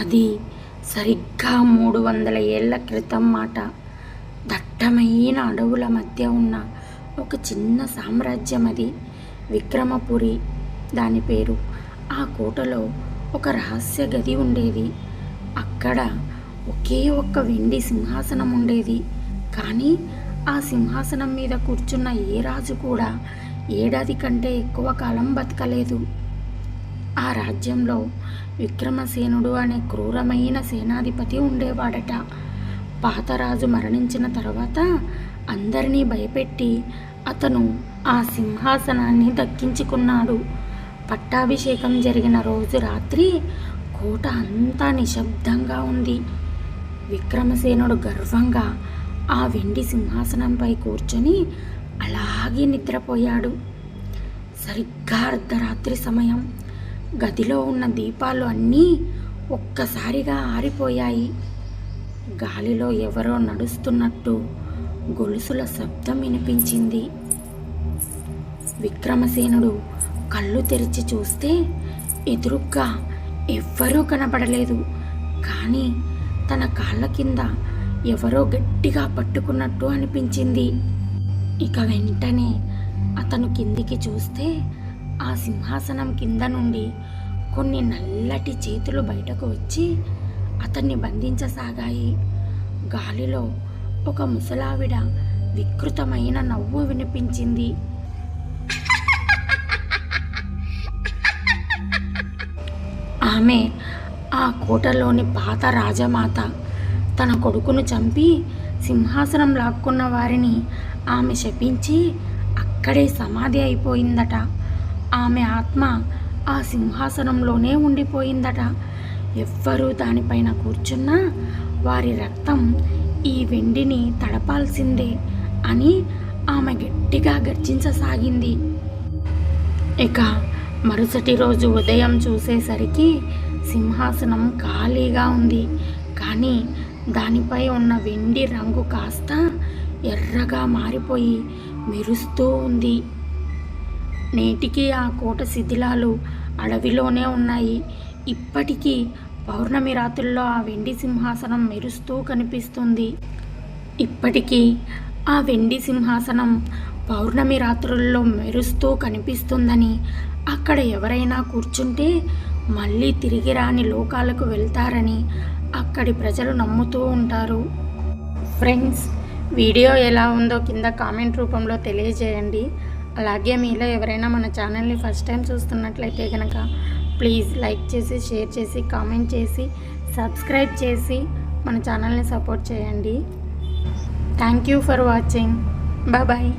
అది సరిగ్గా 300 ఏళ్ల క్రితం మాట. దట్టమైన అడవుల మధ్య ఉన్న ఒక చిన్న సామ్రాజ్యం అది. విక్రమపురి దాని పేరు. ఆ కోటలో ఒక రహస్య గది ఉండేది. అక్కడ ఒకే ఒక్క వెండి సింహాసనం ఉండేది. కానీ ఆ సింహాసనం మీద కూర్చున్న ఏ రాజు కూడా ఏడాది కంటే ఎక్కువ కాలం బతకలేదు. ఆ రాజ్యంలో విక్రమసేనుడు అనే క్రూరమైన సేనాధిపతి ఉండేవాడట. పాతరాజు మరణించిన తర్వాత అందరినీ భయపెట్టి అతను ఆ సింహాసనాన్ని దక్కించుకున్నాడు. పట్టాభిషేకం జరిగిన రోజు రాత్రి కోట అంతా నిశ్శబ్దంగా ఉంది. విక్రమసేనుడు గర్వంగా ఆ వెండి సింహాసనంపై కూర్చొని అలాగే నిద్రపోయాడు. సరిగ్గా అర్ధరాత్రి సమయం. గదిలో ఉన్న దీపాలు అన్నీ ఒక్కసారిగా ఆరిపోయాయి. గాలిలో ఎవరో నడుస్తున్నట్టు గొలుసుల శబ్దం వినిపించింది. విక్రమసేనుడు కళ్ళు తెరిచి చూస్తే ఎదురుగ్గా ఎవ్వరూ కనబడలేదు. కానీ తన కాళ్ళ కింద ఎవరో గట్టిగా పట్టుకున్నట్టు అనిపించింది. ఇక వెంటనే అతను కిందికి చూస్తే ఆ సింహాసనం కింద నుండి కొన్ని నల్లటి చేతులు బయటకు వచ్చి అతన్ని బంధించసాగాయి. గాలిలో ఒక ముసలావిడ వికృతమైన నవ్వు వినిపించింది. ఆమె ఆ కోటలోని పాత రాజమాత. తన కొడుకును చంపి సింహాసనం లాక్కున్న వారిని ఆమె శపించి అక్కడే సమాధి అయిపోయిందట. ఆమె ఆత్మ ఆ సింహాసనంలోనే ఉండిపోయిందట. ఎవ్వరూ దానిపైన కూర్చున్నా వారి రక్తం ఈ వెండిని తడపాల్సిందే అని ఆమె గట్టిగా గర్జించసాగింది. ఇక మరుసటి రోజు ఉదయం చూసేసరికి సింహాసనం ఖాళీగా ఉంది. కానీ దానిపై ఉన్న వెండి రంగు కాస్త ఎర్రగా మారిపోయి మెరుస్తూ ఉంది. నేటికి ఆ కోట శిథిలాలు అడవిలోనే ఉన్నాయి. ఇప్పటికీ పౌర్ణమి రాత్రుల్లో ఆ వెండి సింహాసనం మెరుస్తూ కనిపిస్తుంది. ఇప్పటికీ ఆ వెండి సింహాసనం పౌర్ణమి రాత్రుల్లో మెరుస్తూ కనిపిస్తుందని, అక్కడ ఎవరైనా కూర్చుంటే మళ్ళీ తిరిగి రాని లోకాలకు వెళ్తారని అక్కడి ప్రజలు నమ్ముతూ ఉంటారు. ఫ్రెండ్స్, వీడియో ఎలా ఉందో కింద కామెంట్ రూపంలో తెలియజేయండి. అలాగే మీలో ఎవరైనా మన ఛానల్ని ఫస్ట్ టైం చూస్తున్నట్లయితే కనుక ప్లీజ్ లైక్ చేసి, షేర్ చేసి, కామెంట్ చేసి, సబ్స్క్రైబ్ చేసి మన ఛానల్ని సపోర్ట్ చేయండి. Thank you for watching. Bye.